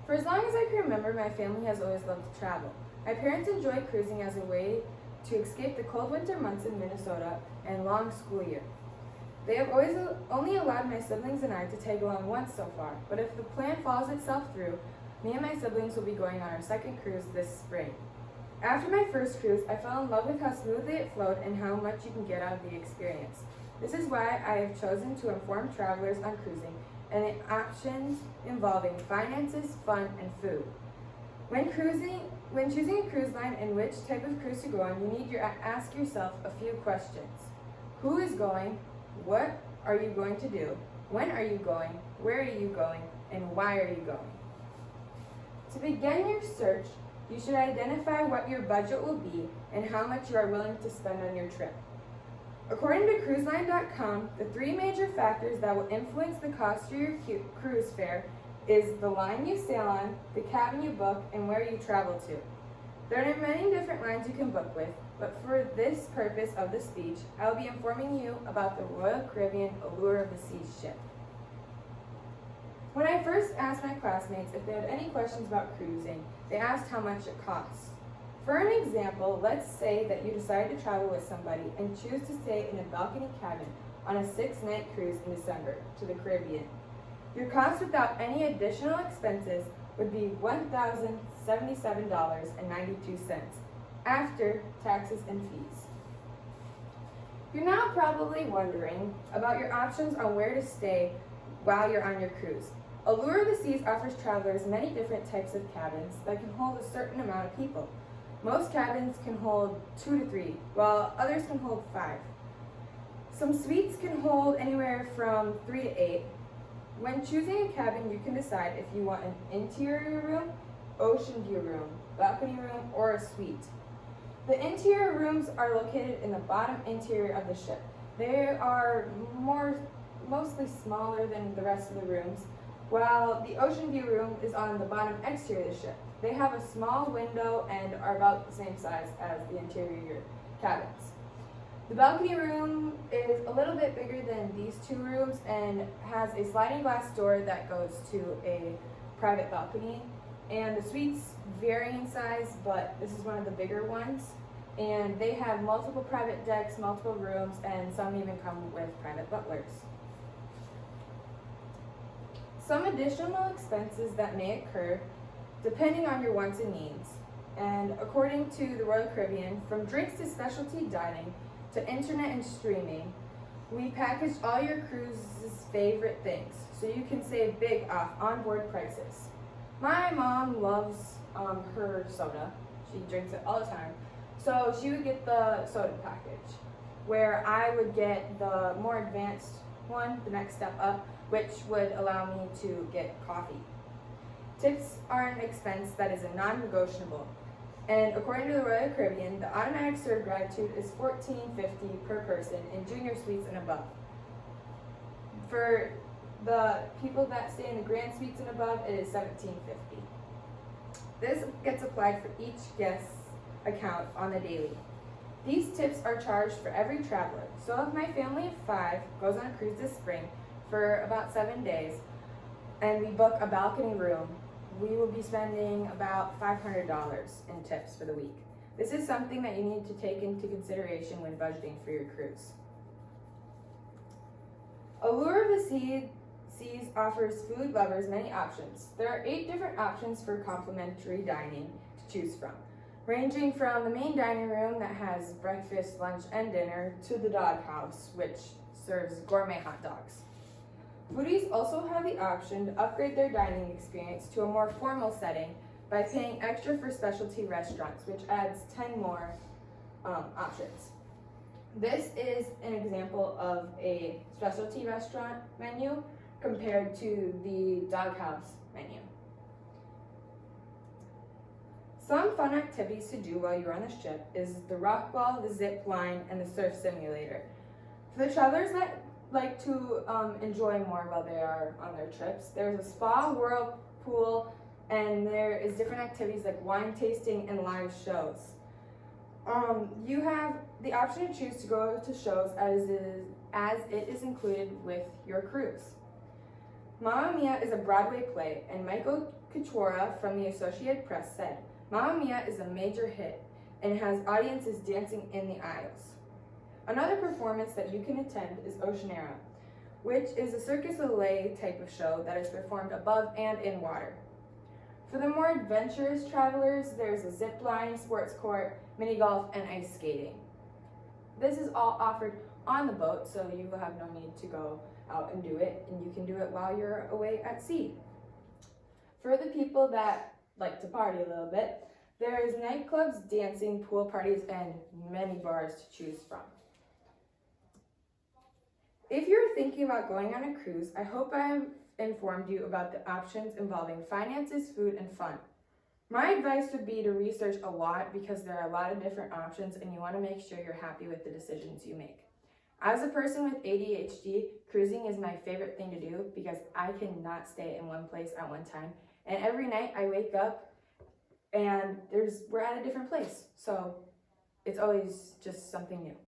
For as long as I can remember, my family has always loved to travel. My parents enjoy cruising as a way to escape the cold winter months in Minnesota and long school year. They have always only allowed my siblings and I to tag along once so far, but if the plan follows itself through, me and my siblings will be going on our second cruise this spring. After my first cruise, I fell in love with how smoothly it flowed and how much you can get out of the experience. This is why I have chosen to inform travelers on cruising and the options involving finances, fun, and food. When choosing a cruise line and which type of cruise to go on, you need to ask yourself a few questions. Who is going? What are you going to do? When are you going? Where are you going? And why are you going? To begin your search, you should identify what your budget will be and how much you are willing to spend on your trip. According to cruiseline.com, the three major factors that will influence the cost of your cruise fare is the line you sail on, the cabin you book, and where you travel to. There are many different lines you can book with, but for this purpose of the speech, I will be informing you about the Royal Caribbean Allure of the Seas ship. When I first asked my classmates if they had any questions about cruising, they asked how much it costs. For an example, let's say that you decide to travel with somebody and choose to stay in a balcony cabin on a 6-night cruise in December to the Caribbean. Your cost without any additional expenses would be $1,077.92 after taxes and fees. You're now probably wondering about your options on where to stay while you're on your cruise. Allure of the Seas offers travelers many different types of cabins that can hold a certain amount of people. Most cabins can hold 2 to 3, while others can hold 5. Some suites can hold anywhere from 3 to 8. When choosing a cabin, you can decide if you want an interior room, ocean view room, balcony room, or a suite. The interior rooms are located in the bottom interior of the ship. They are mostly smaller than the rest of the rooms, while the ocean view room is on the bottom exterior of the ship. They have a small window and are about the same size as the interior cabins. The balcony room is a little bit bigger than these two rooms and has a sliding glass door that goes to a private balcony. And the suites vary in size, but this is one of the bigger ones. And they have multiple private decks, multiple rooms, and some even come with private butlers. Some additional expenses that may occur depending on your wants and needs. And according to the Royal Caribbean, from drinks to specialty dining to internet and streaming, we packaged all your cruise's favorite things so you can save big off onboard prices. My mom loves her soda. She drinks it all the time. So she would get the soda package, where I would get the more advanced one, the next step up, which would allow me to get coffee. Tips are an expense that is a non-negotiable. And according to the Royal Caribbean, the automatic serve gratitude is $14.50 per person in junior suites and above. For the people that stay in the grand suites and above, it is $17.50. This gets applied for each guest's account on the daily. These tips are charged for every traveler. So if my family of 5 goes on a cruise this spring for about 7 days, and we book a balcony room, we will be spending about $500 in tips for the week. This is something that you need to take into consideration when budgeting for your cruise. Allure of the Seas offers food lovers many options. There are 8 different options for complimentary dining to choose from, ranging from the main dining room that has breakfast, lunch, and dinner to the doghouse, which serves gourmet hot dogs. Foodies also have the option to upgrade their dining experience to a more formal setting by paying extra for specialty restaurants, which adds 10 more options. This is an example of a specialty restaurant menu compared to the doghouse menu. Some fun activities to do while you're on the ship is the rock wall, the zip line, and the surf simulator. For the travelers that like to enjoy more while they are on their trips, there's a spa, whirlpool, and there is different activities like wine tasting and live shows. You have the option to choose to go to shows as it is included with your cruise. Mamma Mia is a Broadway play, and Michael Cuchora from the Associated Press said, Mamma Mia is a major hit and has audiences dancing in the aisles. Another performance that you can attend is Oceanera, which is a Circus Soleil type of show that is performed above and in water. For the more adventurous travelers, there's a zip line, sports court, mini golf, and ice skating. This is all offered on the boat, so you will have no need to go out and do it, and you can do it while you're away at sea. For the people that like to party a little bit, there is nightclubs, dancing, pool parties, and many bars to choose from. If you're thinking about going on a cruise, I hope I have informed you about the options involving finances, food, and fun. My advice would be to research a lot because there are a lot of different options and you want to make sure you're happy with the decisions you make. As a person with ADHD, cruising is my favorite thing to do because I cannot stay in one place at one time. And every night I wake up and we're at a different place. So it's always just something new.